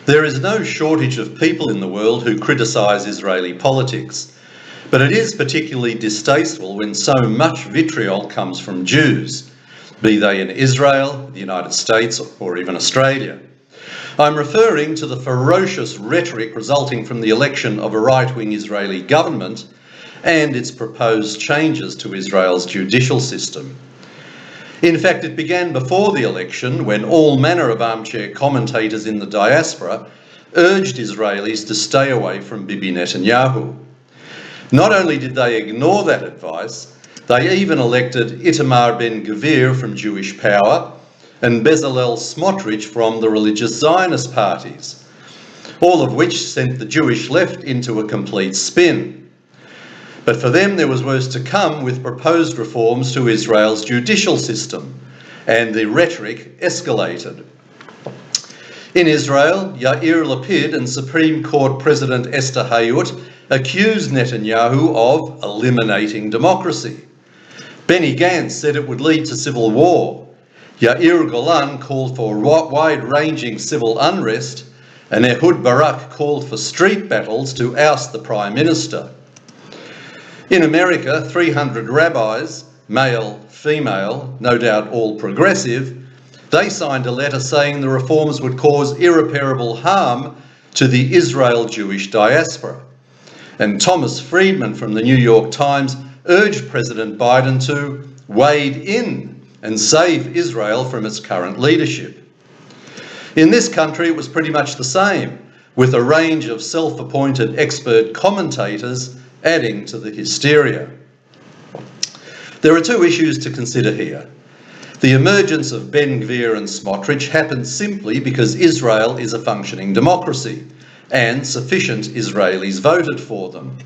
There is no shortage of people in the world who criticise Israeli politics, but it is particularly distasteful when so much vitriol comes from Jews, be they in Israel, the United States, or even Australia. I'm referring to the ferocious rhetoric resulting from the election of a right-wing Israeli government and its proposed changes to Israel's judicial system. In fact, it began before the election when all manner of armchair commentators in the diaspora urged Israelis to stay away from Bibi Netanyahu. Not only did they ignore that advice, they even elected Itamar Ben-Gvir from Jewish Power and Bezalel Smotrich from the religious Zionist parties, all of which sent the Jewish left into a complete spin. But for them there was worse to come with proposed reforms to Israel's judicial system, and the rhetoric escalated. In Israel, Yair Lapid and Supreme Court President Esther Hayut accused Netanyahu of eliminating democracy. Benny Gantz said it would lead to civil war. Yair Golan called for wide-ranging civil unrest, and Ehud Barak called for street battles to oust the Prime Minister. In America, 300 rabbis, male, female, no doubt all progressive, they signed a letter saying the reforms would cause irreparable harm to the Israel Jewish diaspora. And Thomas Friedman from the New York Times urged President Biden to wade in and save Israel from its current leadership. In this country, it was pretty much the same, with a range of self-appointed expert commentators adding to the hysteria. There are two issues to consider here. The emergence of Ben-Gvir and Smotrich happened simply because Israel is a functioning democracy, and sufficient Israelis voted for them.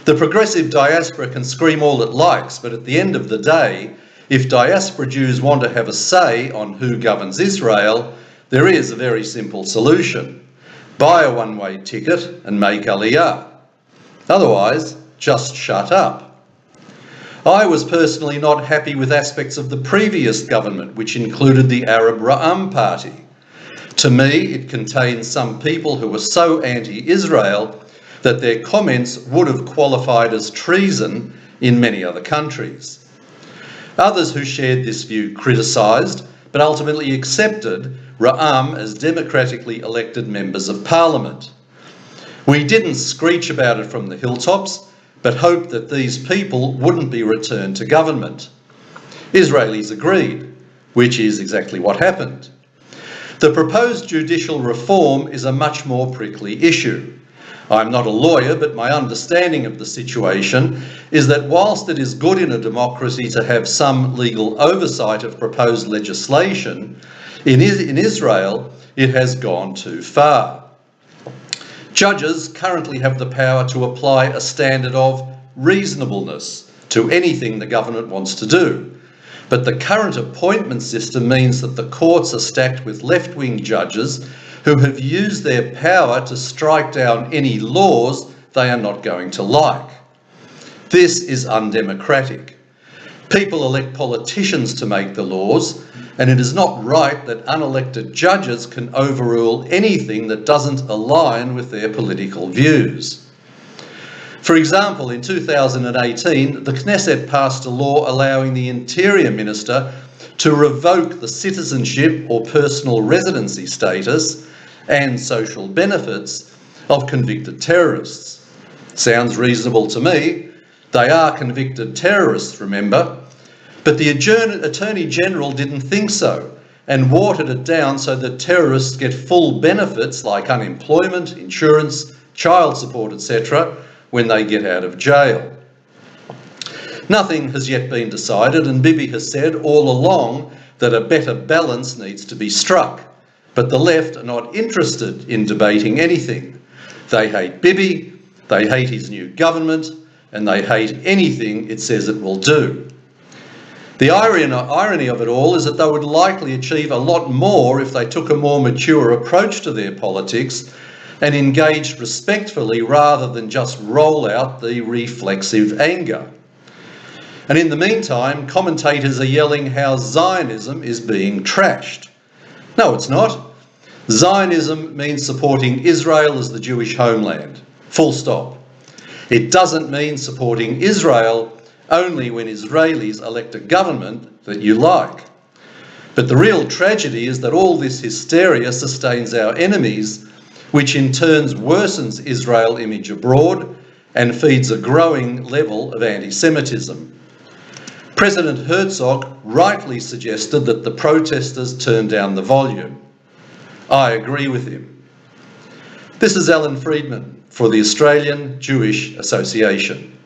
The progressive diaspora can scream all it likes, but at the end of the day, if diaspora Jews want to have a say on who governs Israel, there is a very simple solution. Buy a one-way ticket and make Aliyah. Otherwise, just shut up. I was personally not happy with aspects of the previous government, which included the Arab Ra'am Party. To me, it contained some people who were so anti-Israel that their comments would have qualified as treason in many other countries. Others who shared this view criticised, but ultimately accepted, Ra'am as democratically elected members of parliament. We didn't screech about it from the hilltops, but hoped that these people wouldn't be returned to government. Israelis agreed, which is exactly what happened. The proposed judicial reform is a much more prickly issue. I'm not a lawyer, but my understanding of the situation is that whilst it is good in a democracy to have some legal oversight of proposed legislation, in Israel it has gone too far. Judges currently have the power to apply a standard of reasonableness to anything the government wants to do. But the current appointment system means that the courts are stacked with left-wing judges who have used their power to strike down any laws they are not going to like. This is undemocratic. People elect politicians to make the laws, and it is not right that unelected judges can overrule anything that doesn't align with their political views. For example, in 2018, the Knesset passed a law allowing the Interior Minister to revoke the citizenship or personal residency status and social benefits of convicted terrorists. Sounds reasonable to me. They are convicted terrorists, remember, but the Attorney General didn't think so and watered it down so that terrorists get full benefits like unemployment, insurance, child support, etc. when they get out of jail. Nothing has yet been decided, and Bibi has said all along that a better balance needs to be struck. But the left are not interested in debating anything. They hate Bibi, they hate his new government, and they hate anything it says it will do. The irony of it all is that they would likely achieve a lot more if they took a more mature approach to their politics and engaged respectfully rather than just roll out the reflexive anger. And in the meantime, commentators are yelling how Zionism is being trashed. No, it's not. Zionism means supporting Israel as the Jewish homeland, full stop. It doesn't mean supporting Israel only when Israelis elect a government that you like. But the real tragedy is that all this hysteria sustains our enemies, which in turn worsens Israel's image abroad and feeds a growing level of anti-Semitism. President Herzog rightly suggested that the protesters turn down the volume. I agree with him. This is Alan Friedman for the Australian Jewish Association.